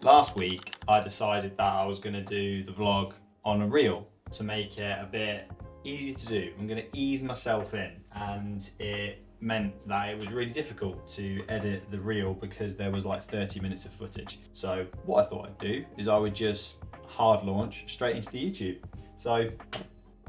last week I decided that I was going to do the vlog on a reel to make it a bit easy to do. I'm going to ease myself in, and it meant that it was really difficult to edit the reel because there was like 30 minutes of footage. So what I thought I'd do is I would just hard launch straight into the YouTube. So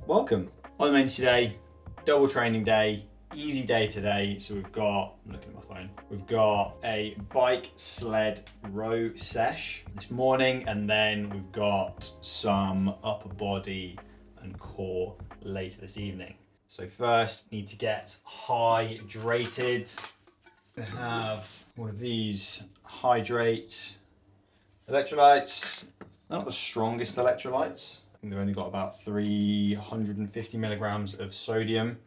welcome. On the menu today, double training day, easy day today. So we've got, I'm looking at my phone, we've got a bike sled row sesh this morning, and then we've got some upper body and core later this evening. So first, need to get hydrated. I have one of these hydrate electrolytes. They're not the strongest electrolytes. I think they've only got about 350 milligrams of sodium.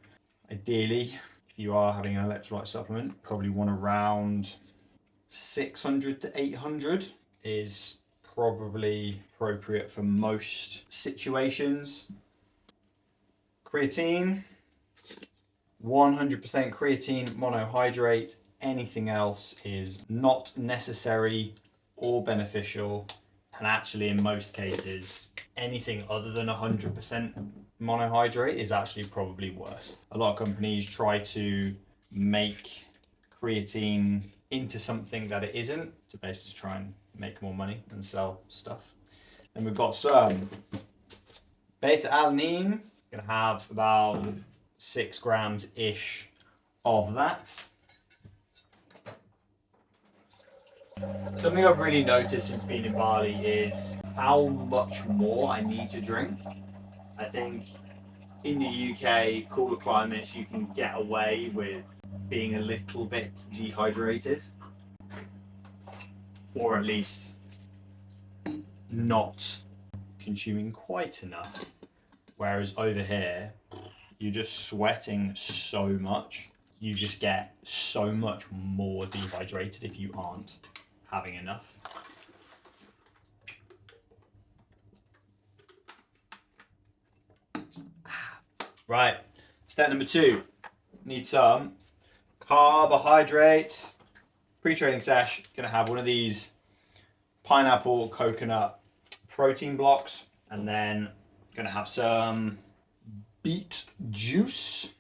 Ideally, if you are having an electrolyte supplement, probably want around 600 to 800 is probably appropriate for most situations. Creatine, 100% creatine monohydrate. Anything else is not necessary or beneficial. And actually, in most cases, anything other than 100% monohydrate is actually probably worse. A lot of companies try to make creatine into something that it isn't to basically try and make more money and sell stuff. And we've got some beta-alanine. Gonna have about 6 grams-ish of that. Something I've really noticed since being in Bali is how much more I need to drink. I think in the UK, cooler climates, you can get away with being a little bit dehydrated, or at least not consuming quite enough. Whereas over here, you're just sweating so much, you just get so much more dehydrated if you aren't having enough. Right, step number 2, need some carbohydrates. Pre-training sesh, gonna have one of these pineapple coconut protein blocks, and then gonna have some beet juice,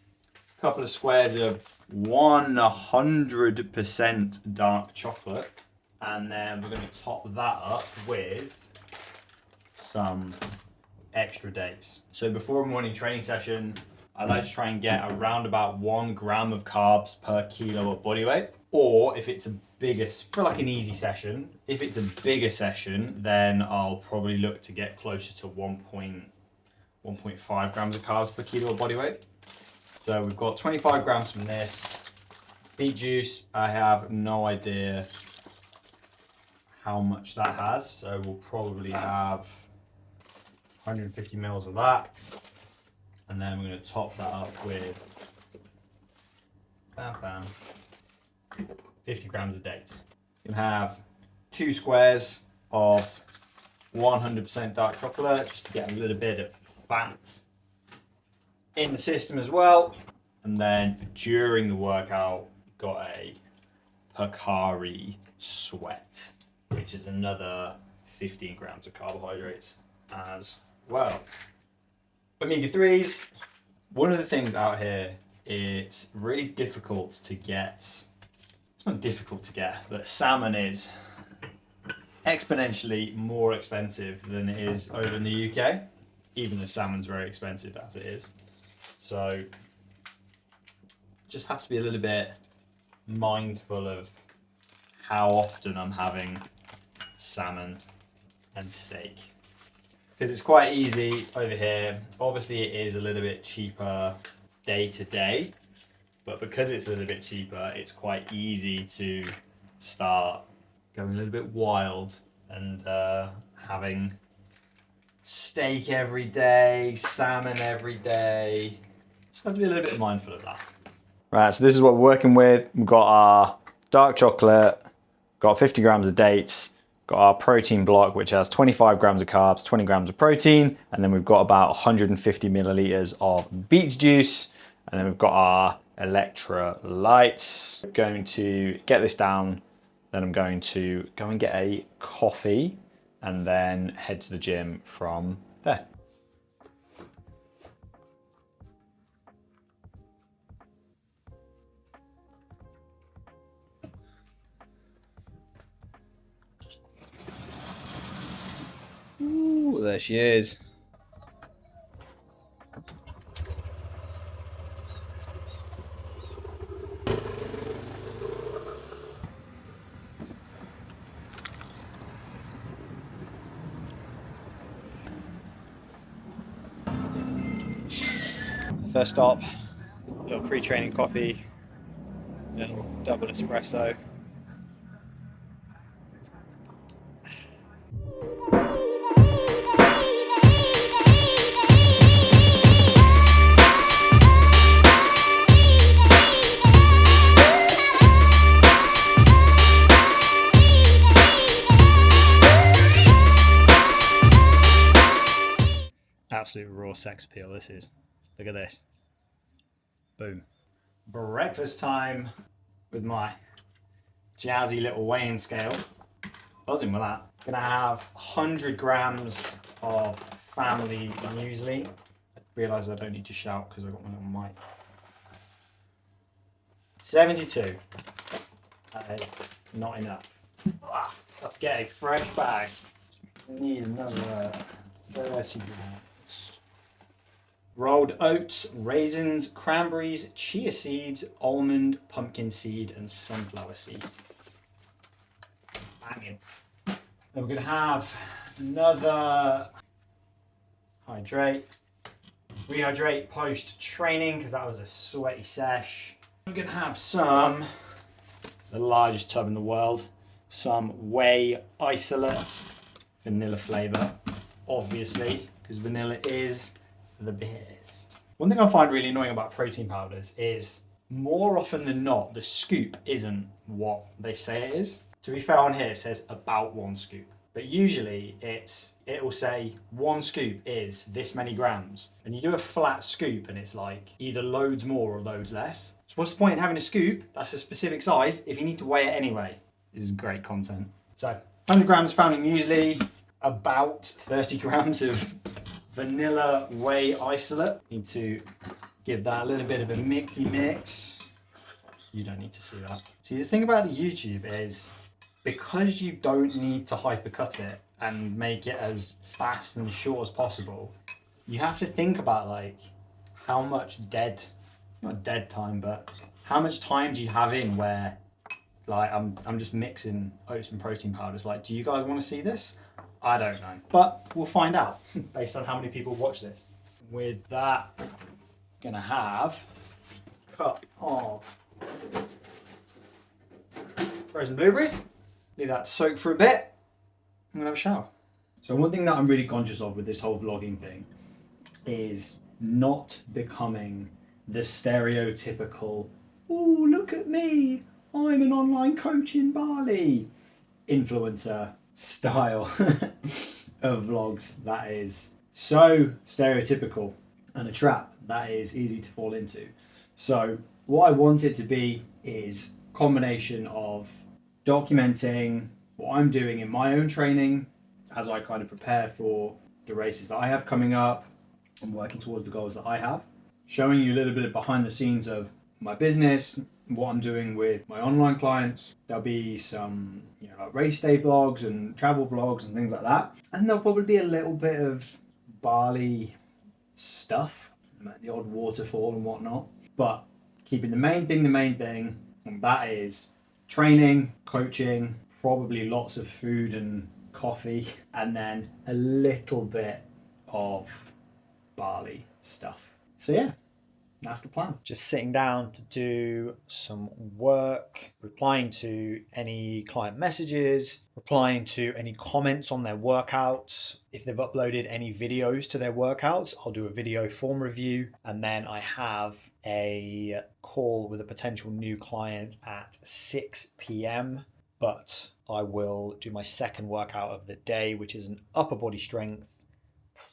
a couple of squares of 100% dark chocolate, and then we're gonna top that up with some extra dates. So before a morning training session, I like to try and get around about 1 gram of carbs per kilo of body weight. Or if it's a bigger, for like an easy session, if it's a bigger session, then I'll probably look to get closer to 1.5 grams of carbs per kilo of body weight. So we've got 25 grams from this. Beet juice, I have no idea how much that has. So we'll probably have 150 mils of that. And then we're going to top that up with 50 grams of dates. You can have 2 squares of 100% dark chocolate just to get a little bit of fat in the system as well. And then during the workout, got a Pocari Sweat, which is another 15 grams of carbohydrates as well. Omega-3s, one of the things out here, it's really difficult to get. It's not difficult to get, but salmon is exponentially more expensive than it is over in the UK, even though salmon's very expensive as it is. So just have to be a little bit mindful of how often I'm having salmon and steak. Because it's quite easy over here. Obviously it is a little bit cheaper day to day, but because it's a little bit cheaper, it's quite easy to start going a little bit wild and having steak every day, salmon every day. Just have to be a little bit mindful of that. Right, so this is what we're working with. We've got our dark chocolate, got 50 grams of dates, got our protein block, which has 25 grams of carbs, 20 grams of protein, and then we've got about 150 milliliters of beet juice, and then we've got our electrolytes. We're going to get this down Then I'm going to go and get a coffee and then head to the gym from there. Ooh, there she is. First stop, little pre-training coffee, little double espresso. Absolute raw sex appeal this is. Look at this. Boom. Breakfast time with my jazzy little weighing scale. Buzzing with that. Gonna have 100 grams of family muesli. I realise I don't need to shout because I've got my little mic. 72. That is not enough. Let's get a fresh bag. Need another 30 grams. Rolled oats, raisins, cranberries, chia seeds, almond, pumpkin seed, and sunflower seed. Banging. Then we're going to have another rehydrate post training because that was a sweaty sesh. I'm going to have the largest tub in the world, some whey isolate, vanilla flavour, obviously, because vanilla is the best. One thing I find really annoying about protein powders is more often than not, the scoop isn't what they say it is. To be fair, on here it says about 1 scoop, but usually it'll say 1 scoop is this many grams, and you do a flat scoop and it's like either loads more or loads less. So what's the point in having a scoop that's a specific size if you need to weigh it anyway? This is great content. So 100 grams family muesli, about 30 grams of vanilla whey isolate. Need to give that a little bit of a mixy mix. You don't need to see that. See, the thing about the YouTube is because you don't need to hypercut it and make it as fast and short as possible, you have to think about like how much not dead time, but how much time do you have in where like I'm just mixing oats and protein powders. Like, do you guys want to see this? I don't know, but we'll find out based on how many people watch this. With that, I'm gonna have a cup of frozen blueberries. Leave that to soak for a bit. I'm gonna have a shower. So one thing that I'm really conscious of with this whole vlogging thing is not becoming the stereotypical, "Oh, look at me, I'm an online coach in Bali" influencer style of vlogs. That is so stereotypical and a trap that is easy to fall into. So what I want it to be is a combination of documenting what I'm doing in my own training as I kind of prepare for the races that I have coming up and working towards the goals that I have, showing you a little bit of behind the scenes of my business, what I'm doing with my online clients. There'll be some like race day vlogs and travel vlogs and things like that, and there'll probably be a little bit of Bali stuff, like the odd waterfall and whatnot, but keeping the main thing, and that is training, coaching, probably lots of food and coffee, and then a little bit of Bali stuff. So yeah, that's the plan. Just sitting down to do some work, replying to any client messages, replying to any comments on their workouts. If they've uploaded any videos to their workouts, I'll do a video form review. And then I have a call with a potential new client at 6 p.m. But I will do my second workout of the day, which is an upper body strength,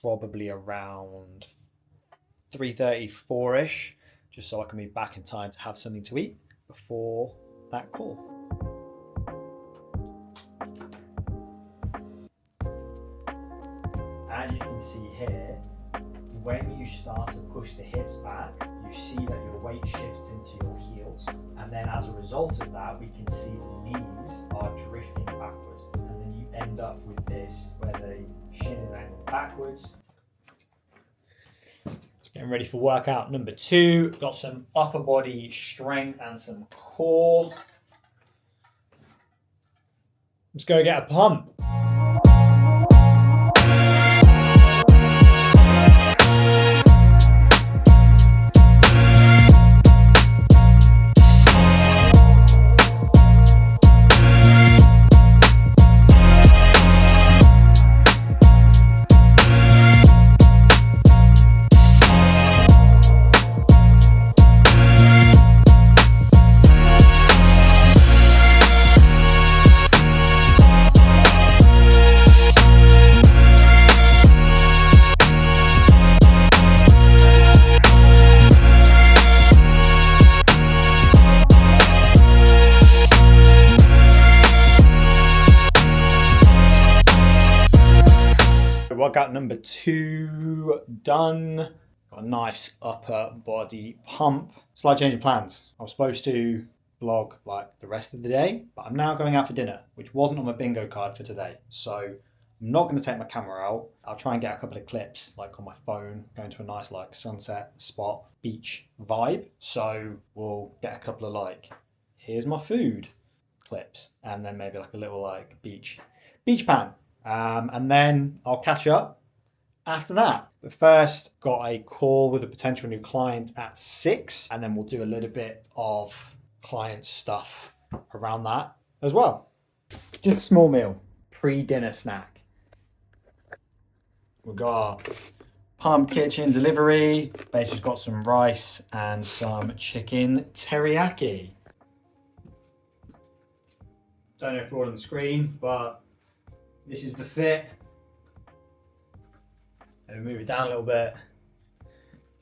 probably around 3:30, 4-ish, just so I can be back in time to have something to eat before that call. as you can see here, when you start to push the hips back, you see that your weight shifts into your heels. And then as a result of that, we can see the knees are drifting backwards. And then you end up with this, where the shin is angled backwards. Getting ready for workout number 2. Got some upper body strength and some core. Let's go get a pump. Workout number 2 done. Got a nice upper body pump. Slight change of plans. I was supposed to vlog like the rest of the day, but I'm now going out for dinner, which wasn't on my bingo card for today. So I'm not going to take my camera out. I'll try and get a couple of clips like on my phone, going to a nice like sunset spot, beach vibe. So we'll get a couple of like, here's my food clips, and then maybe like a little like beach pan. And then I'll catch up after that. But first, got a call with a potential new client at 6, and then we'll do a little bit of client stuff around that as well. Just a small meal, pre-dinner snack. We've got Pump Kitchen delivery. Basically got some rice and some chicken teriyaki. Don't know if we're on the screen, but this is the fit. Let me move it down a little bit. You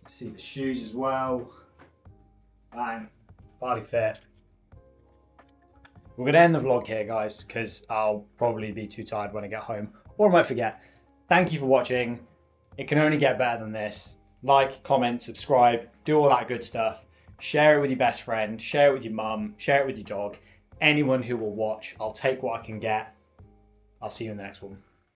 can see the shoes as well. Bang, body fit. We're gonna end the vlog here, guys, because I'll probably be too tired when I get home, or I might forget. Thank you for watching. It can only get better than this. Like, comment, subscribe, do all that good stuff. Share it with your best friend, share it with your mum, share it with your dog. Anyone who will watch, I'll take what I can get. I'll see you in the next one.